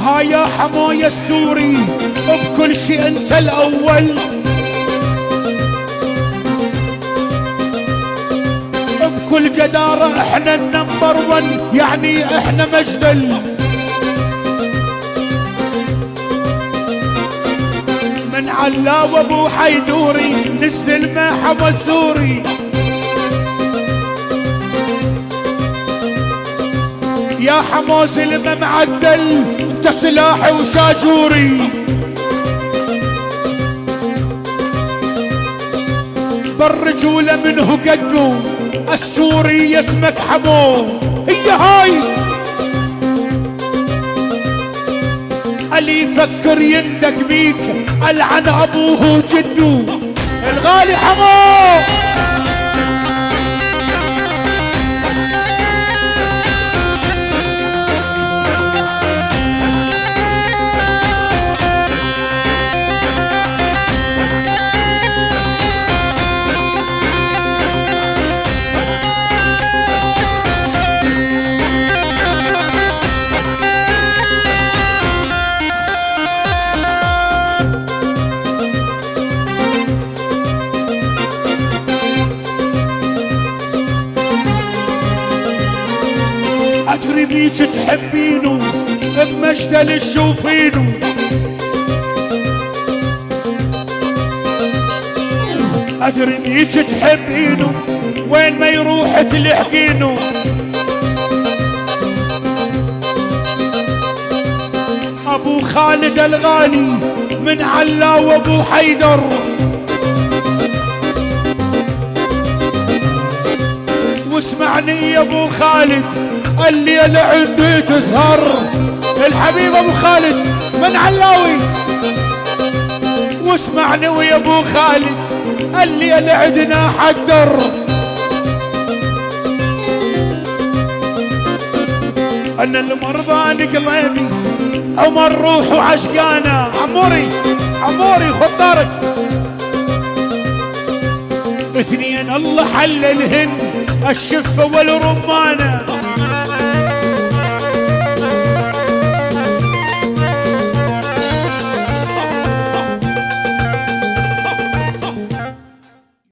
ها يا حماية السوري بكل شيء انت الاول، بكل جدارة احنا النمبر ون، يعني احنا مجدل. من علاوة ابو حيدوري للسلمة حمى السوري، يا حمو سلمة معدل انت سلاحي وشاجوري. بالرجولة منه قدو السوري اسمك حمو، هي هاي اللي يفكر يندق بيك العن ابوه وجدو، الغالي حمو. أدري بيك تحبينه بمجدل تشوفينه، أدري بيك تحبينه وين ما يروح تلحقينه. أبو خالد الغالي من علا وأبو حيدر، واسمعني يا أبو خالد الليلة عندي تسهر، الحبيب ابو خالد من علاوي. واسمعني ويا ابو خالد الليلة عندنا حدر، انا المرضى نقلبي عمر روح وعشقانا. عموري خطارك اثنين الله حللهن الشفة والرمانة،